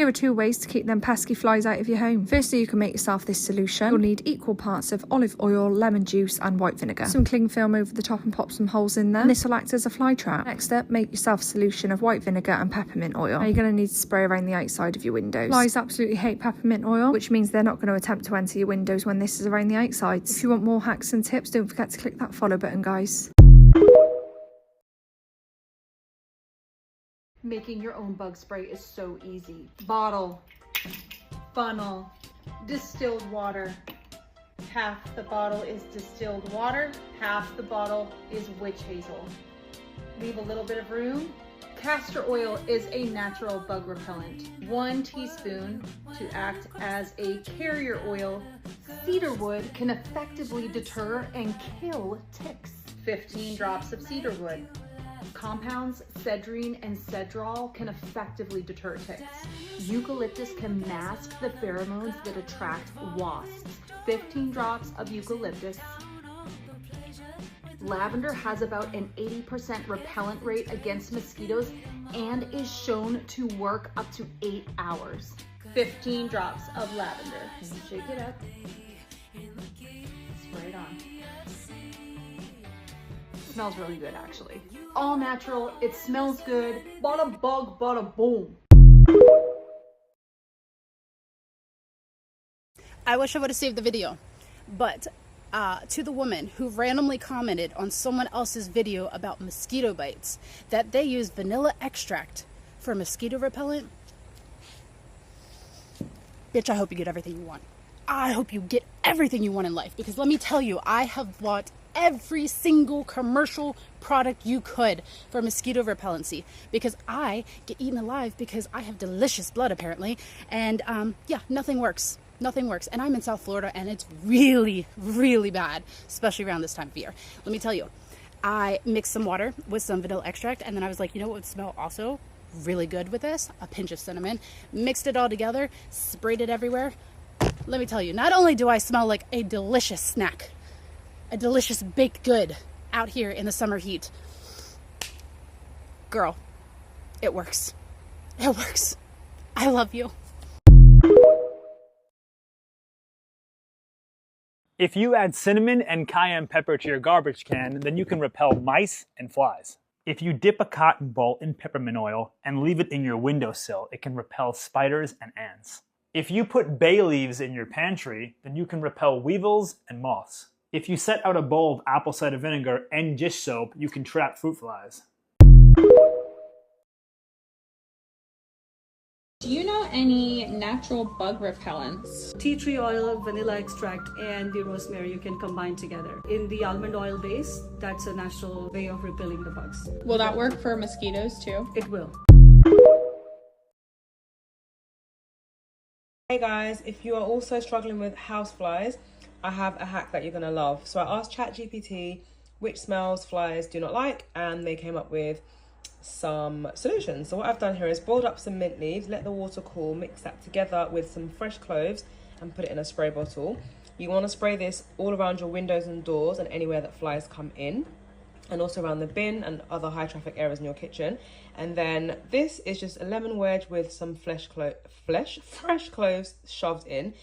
Here are 2 ways to keep them pesky flies out of your home. Firstly, you can make yourself this solution. You'll need equal parts of olive oil, lemon juice and white vinegar. Some cling film over the top and pop some holes in there. And this will act as a fly trap. Next up, make yourself a solution of white vinegar and peppermint oil. Now you're going to need to spray around the outside of your windows. Flies absolutely hate peppermint oil, which means they're not going to attempt to enter your windows when this is around the outsides. If you want more hacks and tips, don't forget to click that follow button, guys. Making your own bug spray is so easy. Bottle, funnel, distilled water. Half the bottle is distilled water, half the bottle is witch hazel. Leave a little bit of room. Castor oil is a natural bug repellent. 1 teaspoon to act as a carrier oil. Cedar wood can effectively deter and kill ticks. 15 drops of cedar wood. Compounds cedrine and cedrol can effectively deter ticks. Eucalyptus can mask the pheromones that attract wasps. 15 drops of eucalyptus. Lavender has about an 80% repellent rate against mosquitoes and is shown to work up to 8 hours. 15 drops of lavender. Shake it up. Spray it on. Smells really good, actually. All natural, it smells good. Bada bug, bada boom. I wish I would have saved the video, but to the woman who randomly commented on someone else's video about mosquito bites that they use vanilla extract for mosquito repellent, bitch, I hope you get everything you want. I hope you get everything you want in life, because let me tell you, I have bought every single commercial product you could for mosquito repellency, because I get eaten alive because I have delicious blood apparently, and yeah, nothing works. Nothing works. And I'm in South Florida and it's really, really bad, especially around this time of year. Let me tell you, I mixed some water with some vanilla extract, and then I was like, you know what would smell also really good with this? A pinch of cinnamon. Mixed it all together, sprayed it everywhere. Let me tell you, not only do I smell like a delicious snack, a delicious baked good out here in the summer heat, girl, it works. It works. I love you. If you add cinnamon and cayenne pepper to your garbage can, then you can repel mice and flies. If you dip a cotton ball in peppermint oil and leave it in your windowsill, it can repel spiders and ants. If you put bay leaves in your pantry, then you can repel weevils and moths. If you set out a bowl of apple cider vinegar and dish soap, you can trap fruit flies. Do you know any natural bug repellents? Tea tree oil, vanilla extract, and the rosemary you can combine together. In the almond oil base, that's a natural way of repelling the bugs. Will that work for mosquitoes too? It will. Hey guys, if you are also struggling with houseflies, I have a hack that you're gonna love. So I asked ChatGPT which smells flies do not like, and they came up with some solutions. So what I've done here is boiled up some mint leaves, let the water cool, mix that together with some fresh cloves and put it in a spray bottle. You want to spray this all around your windows and doors and anywhere that flies come in, and also around the bin and other high traffic areas in your kitchen. And then this is just a lemon wedge with some fresh cloves shoved in,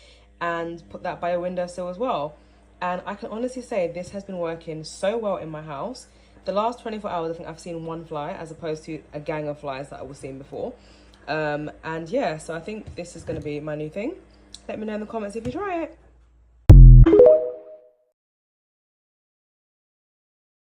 and put that by your windowsill as well. And I can honestly say this has been working so well in my house. The last 24 hours, I think I've seen one fly as opposed to a gang of flies that I was seeing before. And yeah, so I think this is going to be my new thing. Let me know in the comments if you try it.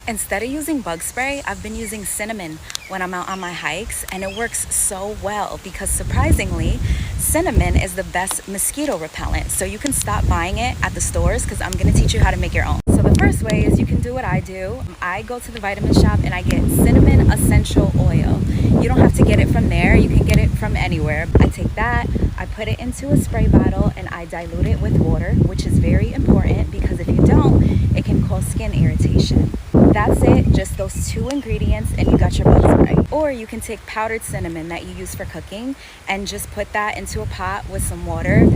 Instead of using bug spray, I've been using cinnamon when I'm out on my hikes, and it works so well because surprisingly, cinnamon is the best mosquito repellent. So you can stop buying it at the stores because I'm going to teach you how to make your own. So the first way is you can do what I do. I go to the vitamin shop and I get cinnamon essential oil. You don't have to get it from there. You can get it from anywhere. I take that, I put it into a spray bottle, and I dilute it with water, which is very important because if you don't, it can cause skin irritation. That's it, just those 2 ingredients and you got your bug spray. Or you can take powdered cinnamon that you use for cooking and just put that into a pot with some water,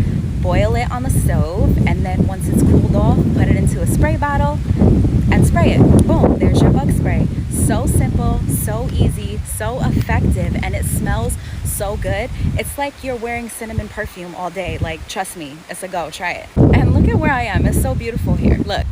boil it on the stove, and then once it's cooled off, put it into a spray bottle and spray it. Boom, there's your bug spray. So simple, so easy, so effective, and it smells so good. It's like you're wearing cinnamon perfume all day. Like, trust me, it's a go. Try it. And look at where I am. It's so beautiful here. Look.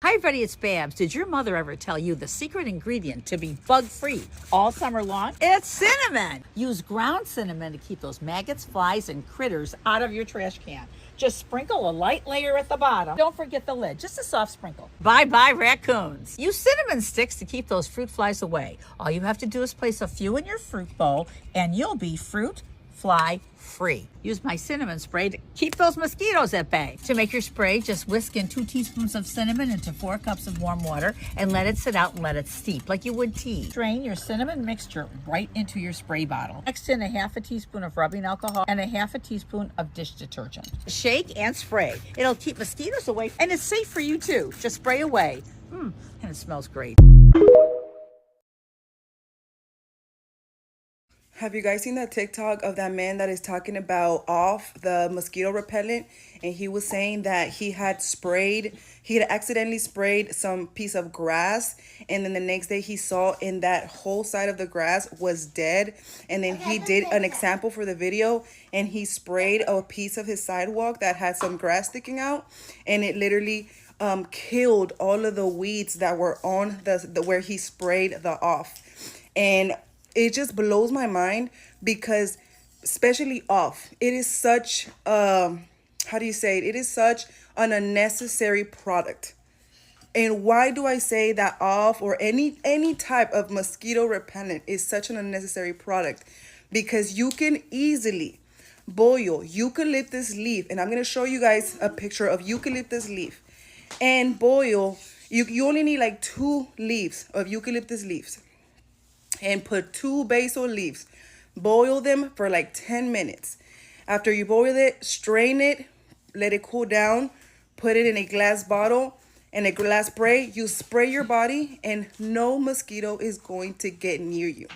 Hi everybody, it's Babs. Did your mother ever tell you the secret ingredient to be bug-free all summer long? It's cinnamon! Use ground cinnamon to keep those maggots, flies, and critters out of your trash can. Just sprinkle a light layer at the bottom. Don't forget the lid, just a soft sprinkle. Bye-bye raccoons. Use cinnamon sticks to keep those fruit flies away. All you have to do is place a few in your fruit bowl and you'll be fruit fly free. Use my cinnamon spray to keep those mosquitoes at bay. To make your spray, just whisk in 2 teaspoons of cinnamon into 4 cups of warm water and let it sit out and let it steep like you would tea. Strain your cinnamon mixture right into your spray bottle. Mix in a 1/2 teaspoon of rubbing alcohol and a 1/2 teaspoon of dish detergent. Shake and spray. It'll keep mosquitoes away and it's safe for you too. Just spray away. And it smells great. Have you guys seen that TikTok of that man that is talking about off the mosquito repellent? And he was saying that he had accidentally sprayed some piece of grass. And then the next day he saw in that whole side of the grass was dead. And then he did an example for the video and he sprayed a piece of his sidewalk that had some grass sticking out. And it literally killed all of the weeds that were on the where he sprayed the off. And it just blows my mind because especially off, it is such how do you say it? It is such an unnecessary product. And why do I say that off or any type of mosquito repellent is such an unnecessary product? Because you can easily boil eucalyptus leaf, and I'm going to show you guys a picture of eucalyptus leaf, and boil. You only need like 2 leaves of eucalyptus leaves and put 2 basil leaves. Boil them for like 10 minutes. After you boil it, strain it, let it cool down, put it in a glass bottle and a glass spray. You spray your body and no mosquito is going to get near you.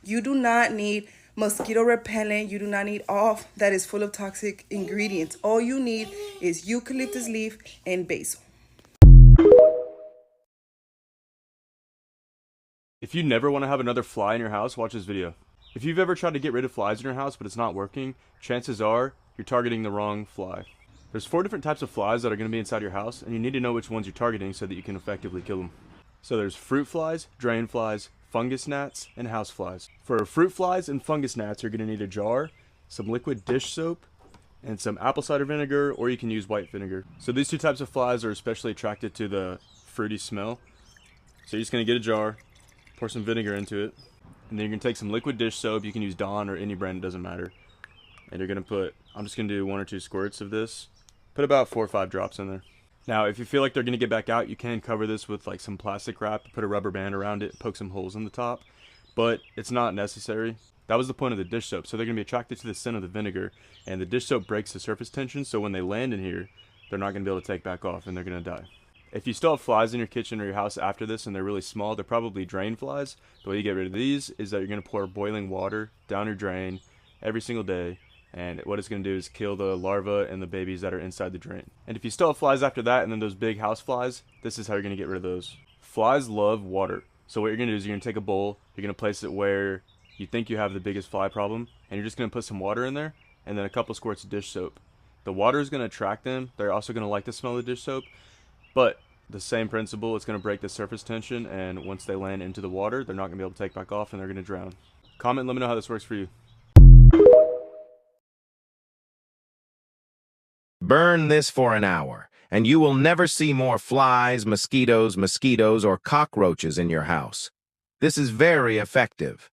You do not need mosquito repellent. You do not need off that is full of toxic ingredients. All you need is eucalyptus leaf and basil. If you never want to have another fly in your house, watch this video. If you've ever tried to get rid of flies in your house but it's not working, chances are you're targeting the wrong fly. There's 4 different types of flies that are going to be inside your house, and you need to know which ones you're targeting so that you can effectively kill them. So there's fruit flies, drain flies, fungus gnats, and house flies. For fruit flies and fungus gnats, you're going to need a jar, some liquid dish soap, and some apple cider vinegar, or you can use white vinegar. So these 2 types of flies are especially attracted to the fruity smell. So you're just going to get a jar, pour some vinegar into it, and then you're going to take some liquid dish soap. You can use Dawn or any brand, it doesn't matter. And you're going to put, I'm just going to do 1 or 2 squirts of this. Put about 4 or 5 drops in there. Now, if you feel like they're going to get back out, you can cover this with like some plastic wrap, put a rubber band around it, poke some holes in the top, but it's not necessary. That was the point of the dish soap. So they're going to be attracted to the scent of the vinegar, and the dish soap breaks the surface tension, so when they land in here, they're not going to be able to take back off and they're going to die. If you still have flies in your kitchen or your house after this and they're really small, they're probably drain flies. The way you get rid of these is that you're going to pour boiling water down your drain every single day, and what it's going to do is kill the larvae and the babies that are inside the drain. And if you still have flies after that and then those big house flies, this is how you're going to get rid of those. Flies love water. So what you're going to do is you're going to take a bowl, you're going to place it where you think you have the biggest fly problem, and you're just going to put some water in there and then a couple squirts of dish soap. The water is going to attract them. They're also going to like the smell of the dish soap, but the same principle, it's going to break the surface tension, and once they land into the water, they're not going to be able to take back off and they're going to drown. Comment and let me know how this works for you. Burn this for an hour, and you will never see more flies, mosquitoes, or cockroaches in your house. This is very effective.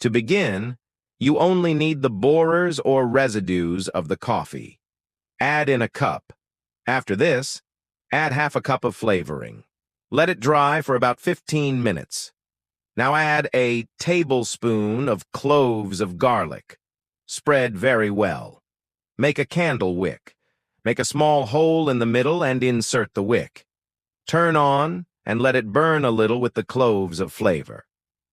To begin, you only need the borers or residues of the coffee. Add in a cup. After this, add half a cup of flavoring. Let it dry for about 15 minutes. Now add a tablespoon of cloves of garlic. Spread very well. Make a candle wick. Make a small hole in the middle and insert the wick. Turn on and let it burn a little with the cloves of flavor.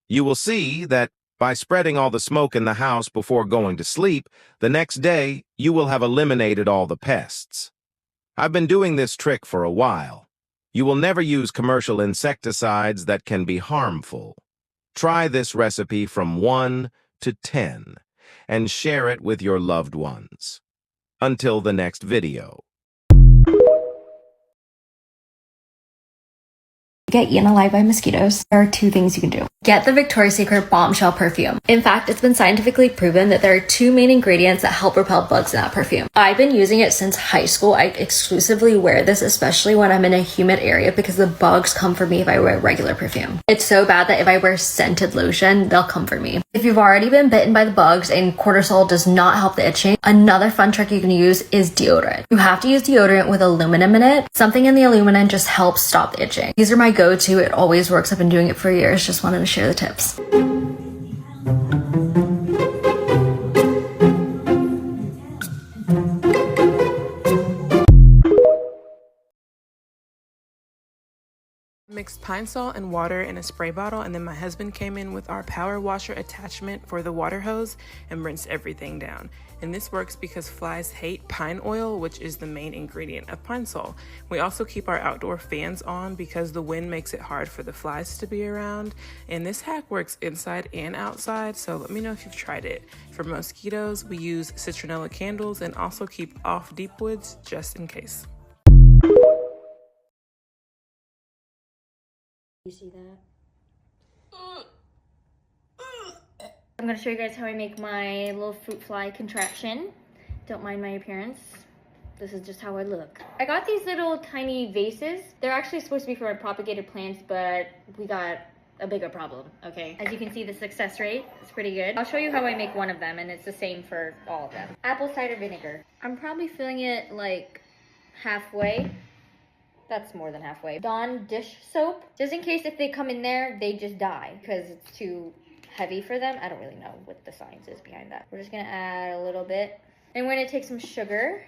You will see that by spreading all the smoke in the house before going to sleep, the next day you will have eliminated all the pests. I've been doing this trick for a while. You will never use commercial insecticides that can be harmful. Try this recipe from 1 to 10 and share it with your loved ones. Until the next video. Get eaten alive by mosquitoes, there are two things you can do. Get the Victoria's Secret Bombshell perfume. In fact, it's been scientifically proven that there are two main ingredients that help repel bugs in that perfume. I've been using it since high school. I exclusively wear this, especially when I'm in a humid area, because the bugs come for me if I wear regular perfume. It's so bad that if I wear scented lotion, they'll come for me. If you've already been bitten by the bugs and cortisol does not help the itching, another fun trick you can use is deodorant. You have to use deodorant with aluminum in it. Something in the aluminum just helps stop the itching. These are my go-to. It always works. I've been doing it for years. Just wanted to share the tips. Mixed pine salt and water in a spray bottle, and then my husband came in with our power washer attachment for the water hose and rinsed everything down. And this works because flies hate pine oil, which is the main ingredient of pine sol. We also keep our outdoor fans on because the wind makes it hard for the flies to be around. And this hack works inside and outside, so let me know if you've tried it. For mosquitoes, we use citronella candles and also keep off deep woods just in case. You see that? I'm gonna show you guys how I make my little fruit fly contraption. Don't mind my appearance. This is just how I look. I got these little tiny vases. They're actually supposed to be for my propagated plants, but we got a bigger problem, okay? As you can see, the success rate is pretty good. I'll show you how I make one of them, and it's the same for all of them. Apple cider vinegar. I'm probably filling it like halfway. That's more than halfway. Dawn dish soap. Just in case if they come in there, they just die because it's too heavy for them. I don't really know what the science is behind that. We're just gonna add a little bit. And we're gonna take some sugar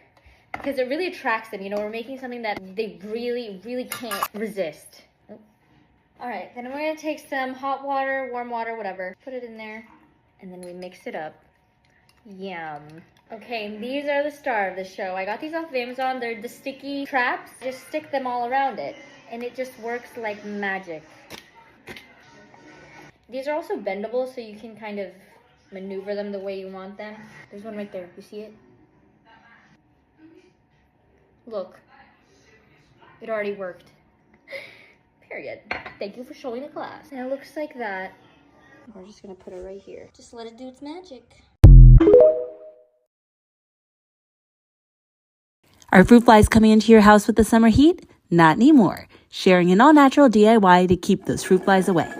because it really attracts them. You know, we're making something that they really, really can't resist. Oh. All right, then we're gonna take some hot water, warm water, whatever. Put it in there and then we mix it up. Yum. Okay, these are the star of the show. I got these off of Amazon. They're the sticky traps. Just stick them all around it and it just works like magic. These are also bendable, so you can kind of maneuver them the way you want them. There's one right there. You see it? Look. It already worked. Period. Thank you for showing the class. And it looks like that. We're just gonna put it right here. Just let it do its magic. Are fruit flies coming into your house with the summer heat? Not anymore. Sharing an all-natural DIY to keep those fruit flies away.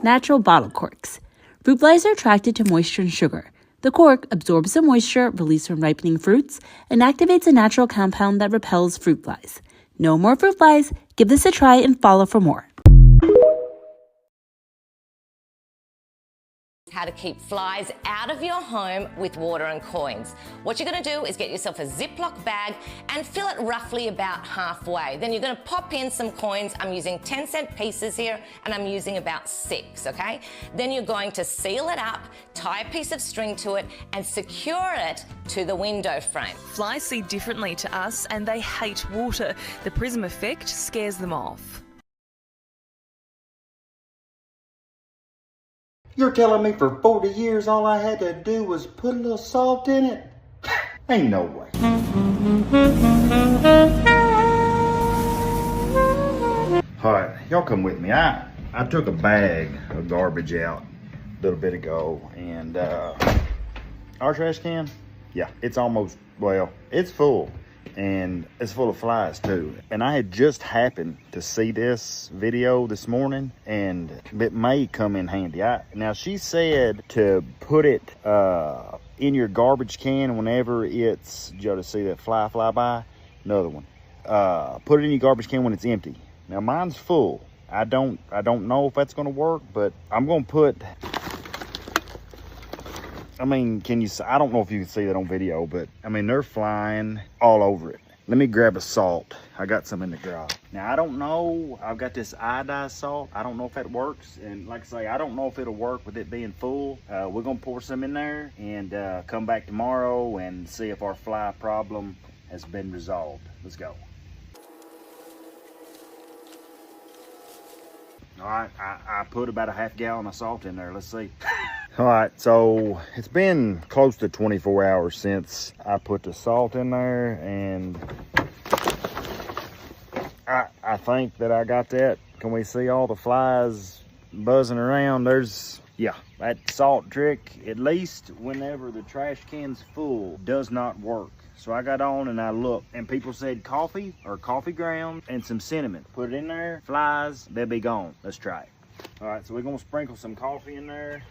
Natural bottle corks. Fruit flies are attracted to moisture and sugar. The cork absorbs the moisture released from ripening fruits and activates a natural compound that repels fruit flies. No more fruit flies. Give this a try and follow for more. How to keep flies out of your home with water and coins. What you're going to do is get yourself a Ziploc bag and fill it roughly about halfway. Then you're going to pop in some coins. I'm using 10-cent pieces here and I'm using about 6, okay? Then you're going to seal it up, tie a piece of string to it and secure it to the window frame. Flies see differently to us and they hate water. The prism effect scares them off. You're telling me for 40 years all I had to do was put a little salt in it? Ain't no way. Alright, y'all come with me. I took a bag of garbage out a little bit ago, and our trash can, yeah, it's almost, well, it's full. And it's full of flies too. And I had just happened to see this video this morning, and it may come in handy. Now she said to put it in your garbage can whenever it's, did y'all just see that fly by? Another one. Put it in your garbage can when it's empty. Now mine's full. I don't know if that's gonna work, but I'm gonna put, I mean, I don't know if you can see that on video, but I mean, they're flying all over it. let me grab a salt. I got some in the garage. Now, I don't know. I've got this iodized salt. I don't know if that works. And like I say, I don't know if it'll work with it being full. We're going to pour some in there and come back tomorrow and see if our fly problem has been resolved. Let's go. All right, I put about a half gallon of salt in there. Let's see. All right, so it's been close to 24 hours since I put the salt in there, and I think that I got that. Can we see all the flies buzzing around? Yeah, that salt trick, at least whenever the trash can's full, does not work. So I got on and I looked, and people said coffee or coffee grounds and some cinnamon. Put it in there, flies, they'll be gone. Let's try it. All right, so we're gonna sprinkle some coffee in there.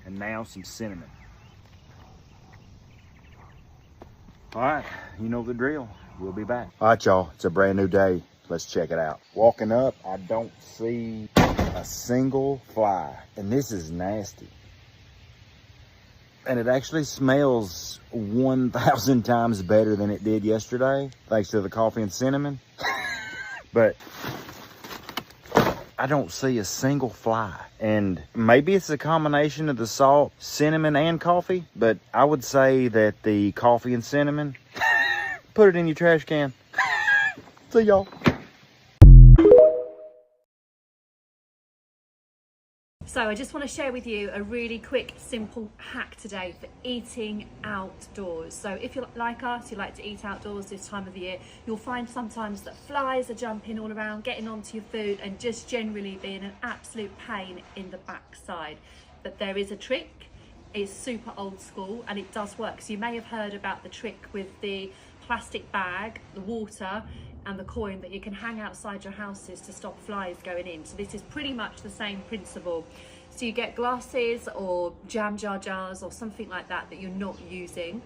And now some cinnamon. All right, you know the drill. We'll be back. All right, y'all, it's a brand new day. Let's check it out. Walking up, I don't see a single fly, and this is nasty. And it actually smells 1,000 times better than it did yesterday, thanks to the coffee and cinnamon. But I don't see a single fly. And maybe it's a combination of the salt, cinnamon, and coffee, but I would say that the coffee and cinnamon, put it in your trash can. See y'all. So I just want to share with you a really quick, simple hack today for eating outdoors. So if you're like us, you like to eat outdoors this time of the year, you'll find sometimes that flies are jumping all around, getting onto your food and just generally being an absolute pain in the backside. But there is a trick. It's super old school and it does work. So you may have heard about the trick with the plastic bag, the water, and the coin that you can hang outside your houses to stop flies going in. So this is pretty much the same principle. So you get glasses or jam jar jars or something like that that you're not using.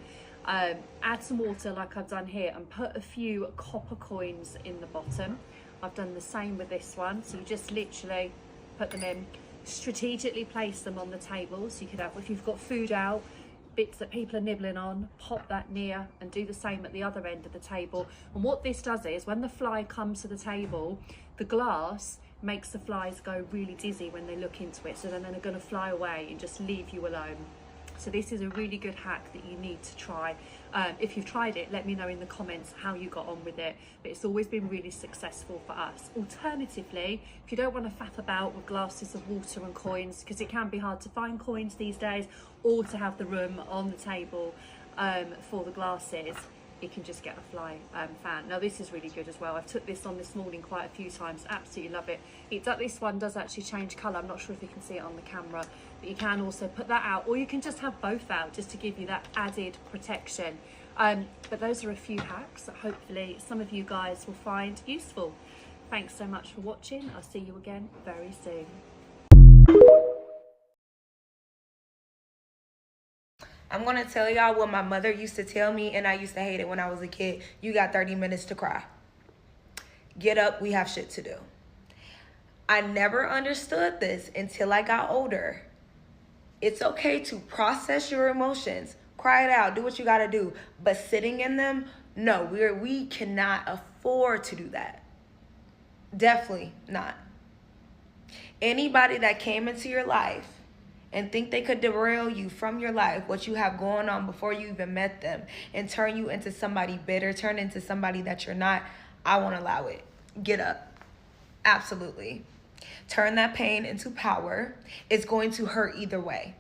Add some water like I've done here and put a few copper coins in the bottom. I've done the same with this one. So you just literally put them in, strategically place them on the table. So you could have, if you've got food out, bits that people are nibbling on, pop that near and do the same at the other end of the table. And what this does is when the fly comes to the table, the glass makes the flies go really dizzy when they look into it. So then they're going to fly away and just leave you alone. So this is a really good hack that you need to try. If you've tried it, let me know in the comments how you got on with it. But it's always been really successful for us. Alternatively, if you don't want to faff about with glasses of water and coins, because it can be hard to find coins these days, or to have the room on the table for the glasses, you can just get a fly fan. Now this is really good as well. I've took this on this morning quite a few times, absolutely love it. This one does actually change colour. I'm not sure if you can see it on the camera, but you can also put that out, or you can just have both out just to give you that added protection. But those are a few hacks that hopefully some of you guys will find useful. Thanks so much for watching. I'll see you again very soon. I'm gonna tell y'all what my mother used to tell me, and I used to hate it when I was a kid. You got 30 minutes to cry. Get up, we have shit to do. I never understood this until I got older. It's okay to process your emotions, cry it out, do what you gotta do, but sitting in them, no, we cannot afford to do that. Definitely not. Anybody that came into your life and think they could derail you from your life, what you have going on before you even met them, and turn you into somebody bitter, turn into somebody that you're not, I won't allow it. Get up. Absolutely. Turn that pain into power. It's going to hurt either way.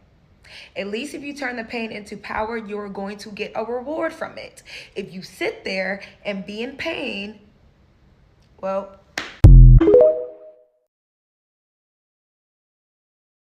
At least if you turn the pain into power, you're going to get a reward from it. If you sit there and be in pain, well...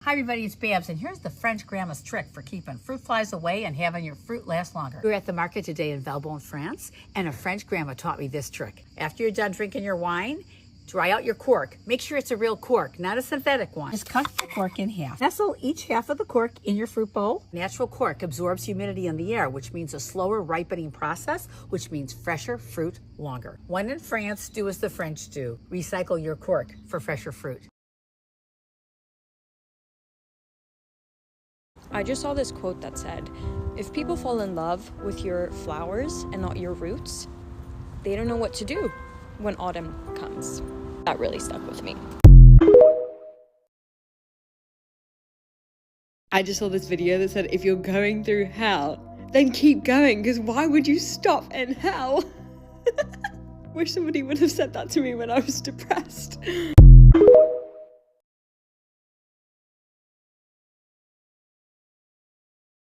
Hi everybody, it's Babs, and here's the French grandma's trick for keeping fruit flies away and having your fruit last longer. We were at the market today in Valbonne, France, and a French grandma taught me this trick. After you're done drinking your wine, dry out your cork. Make sure it's a real cork, not a synthetic one. Just cut the cork in half. Nestle each half of the cork in your fruit bowl. Natural cork absorbs humidity in the air, which means a slower ripening process, which means fresher fruit longer. When in France, do as the French do. Recycle your cork for fresher fruit. I just saw this quote that said, If people fall in love with your flowers and not your roots, they don't know what to do when autumn comes. That really stuck with me. I just saw this video that said if you're going through hell, then keep going, because why would you stop in hell? Wish somebody would have said that to me when I was depressed.